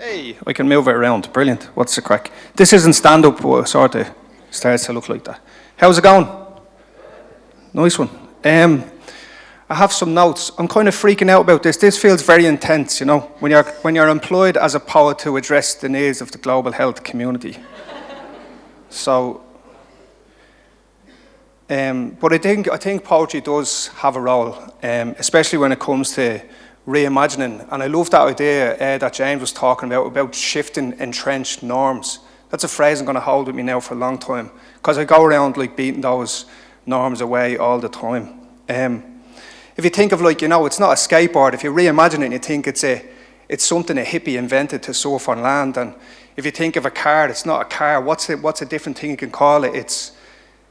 Hey, I can move it around. Brilliant. What's the crack? This isn't stand-up, but it sort of starts to look like that. How's it going? Nice one. I have some notes. I'm kind of freaking out about this. This feels very intense, you know, when you're employed as a poet to address the needs of the global health community. So, but I think poetry does have a role, especially when it comes to reimagining. And I love that idea that James was talking about shifting entrenched norms. That's a phrase I'm going to hold with me now for a long time, because I go around like beating those norms away all the time. If you think of, like, you know, it's not a skateboard. If you reimagine it, you think it's something a hippie invented to surf on land. And if you think of a car, it's not a car. What's a different thing you can call it?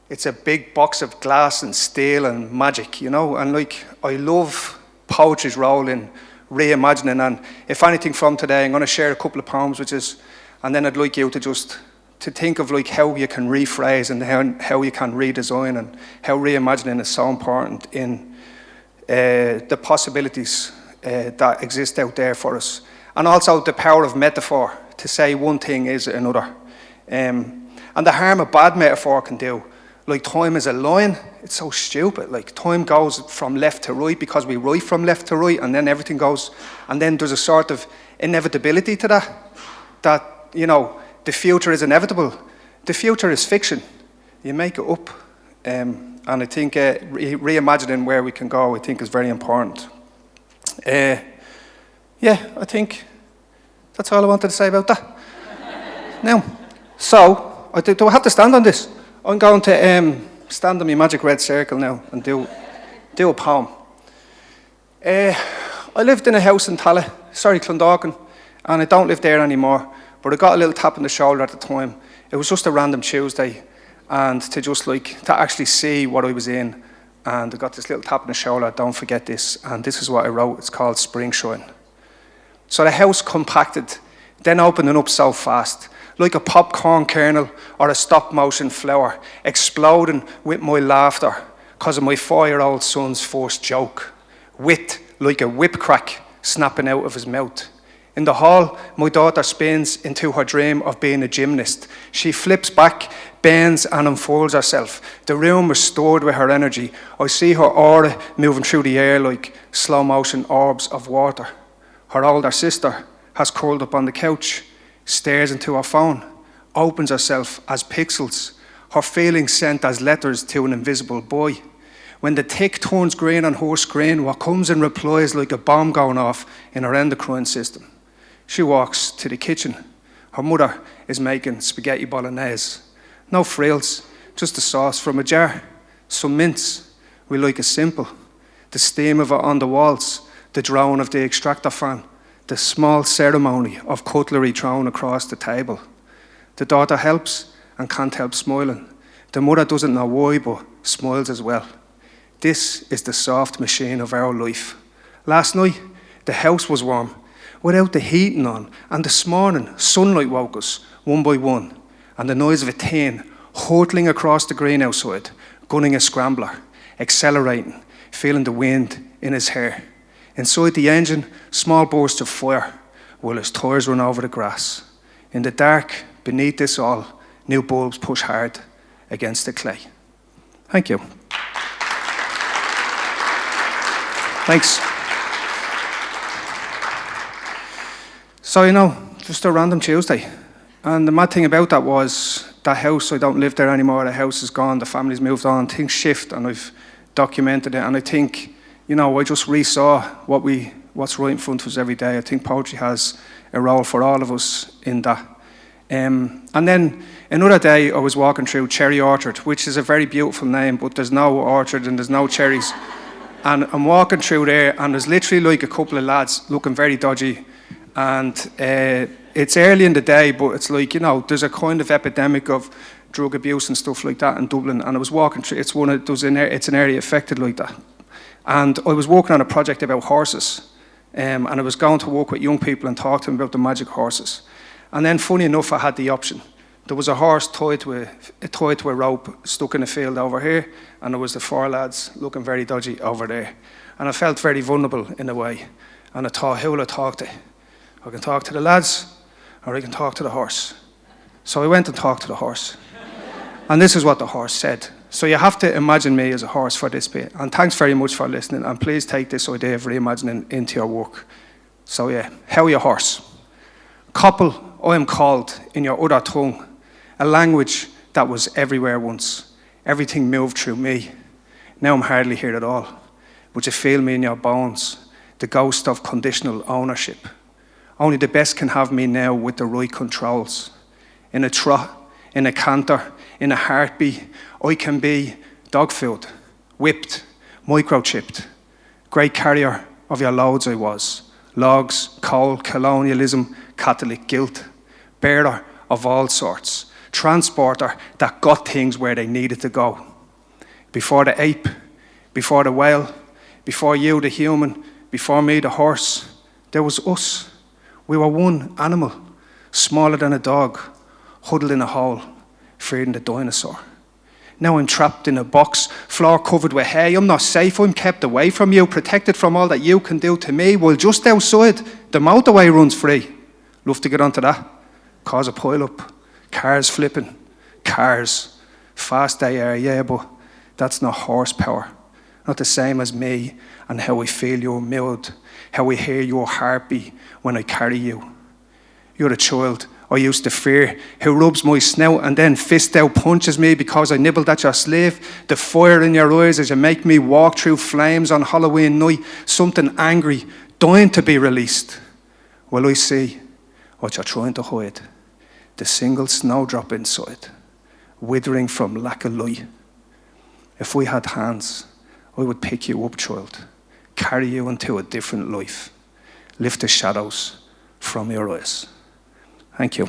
It's a big box of glass and steel and magic, you know. And like, I love poetry's role in reimagining. And if anything from today, I'm going to share a couple of poems, and then I'd like you to think of like how you can rephrase and how you can redesign, and how reimagining is so important in the possibilities that exist out there for us. And also the power of metaphor, to say one thing is another. And the harm a bad metaphor can do. Like, time is a line. It's so stupid. Like, time goes from left to right because we write from left to right, and then everything goes, and then there's a sort of inevitability to that, you know, the future is inevitable. The future is fiction. You make it up. And I think reimagining where we can go, I think, is very important. Yeah, I think that's all I wanted to say about that. Now, so, do I have to stand on this? I'm going to stand on my magic red circle now and do a poem. I lived in a house in Clondalkin, and I don't live there anymore, but I got a little tap on the shoulder at the time. It was just a random Tuesday, and to actually see what I was in, and I got this little tap on the shoulder, don't forget this, and this is what I wrote. It's called Springshine. So the house compacted, then opening up so fast, like a popcorn kernel or a stop-motion flower, exploding with my laughter because of my 4-year-old son's first joke. Wit, like a whip crack, snapping out of his mouth. In the hall, my daughter spins into her dream of being a gymnast. She flips back, bends and unfolds herself. The room is stored with her energy. I see her aura moving through the air like slow-motion orbs of water. Her older sister has curled up on the couch, stares into her phone, opens herself as pixels, her feelings sent as letters to an invisible boy. When the tick turns green on her screen, what comes in reply is like a bomb going off in her endocrine system. She walks to the kitchen. Her mother is making spaghetti bolognese. No frills, just the sauce from a jar. Some mince. We like it simple. The steam of it on the walls, the drone of the extractor fan, the small ceremony of cutlery thrown across the table. The daughter helps and can't help smiling. The mother doesn't know why, but smiles as well. This is the soft machine of our life. Last night, the house was warm, without the heating on, and this morning, sunlight woke us, one by one, and the noise of a tin hurtling across the green outside, gunning a scrambler, accelerating, feeling the wind in his hair. Inside the engine, small bursts of fire, while his tyres run over the grass. In the dark, beneath this all, new bulbs push hard against the clay. Thank you. Thanks. So, you know, just a random Tuesday. And the mad thing about that was that house, I don't live there anymore, the house is gone, the family's moved on, things shift, and I've documented it. And I think, you know, I just re-saw what's right in front of us every day. I think poetry has a role for all of us in that. And then another day I was walking through Cherry Orchard, which is a very beautiful name, but there's no orchard and there's no cherries. And I'm walking through there, and there's literally like a couple of lads looking very dodgy. And it's early in the day, but it's like, you know, there's a kind of epidemic of drug abuse and stuff like that in Dublin. And I was walking through, it's an area affected like that. And I was working on a project about horses, and I was going to work with young people and talk to them about the magic horses. And then, funny enough, I had the option. There was a horse tied to a rope stuck in a field over here, and there was the 4 lads looking very dodgy over there. And I felt very vulnerable in a way. And I thought, who will I talk to? I can talk to the lads, or I can talk to the horse. So I went and talked to the horse. And this is what the horse said. So you have to imagine me as a horse for this bit. And thanks very much for listening. And please take this idea of reimagining into your work. So yeah, how are your horse? Couple, I am called in your other tongue, a language that was everywhere once. Everything moved through me. Now I'm hardly here at all. But you feel me in your bones, the ghost of conditional ownership. Only the best can have me now with the right controls. In a trot, in a canter, in a heartbeat, I can be dog food, whipped, microchipped. Great carrier of your loads I was. Logs, coal, colonialism, Catholic guilt. Bearer of all sorts. Transporter that got things where they needed to go. Before the ape, before the whale, before you the human, before me the horse, there was us. We were one animal, smaller than a dog, huddled in a hole, fearing the dinosaur. Now I'm trapped in a box, floor covered with hay. I'm not safe, I'm kept away from you, protected from all that you can do to me, while just outside, the motorway runs free. Love to get onto that, cause a pile-up, cars flipping, cars, fast they are, yeah, but that's not horsepower. Not the same as me and how I feel your mood, how I hear your heartbeat when I carry you. You're a child I used to fear, who rubs my snout and then fist out punches me because I nibbled at your sleeve. The fire in your eyes as you make me walk through flames on Halloween night, something angry, dying to be released. Well, I see what you're trying to hide, the single snowdrop inside, withering from lack of light. If we had hands, I would pick you up, child, carry you into a different life, lift the shadows from your eyes. Thank you.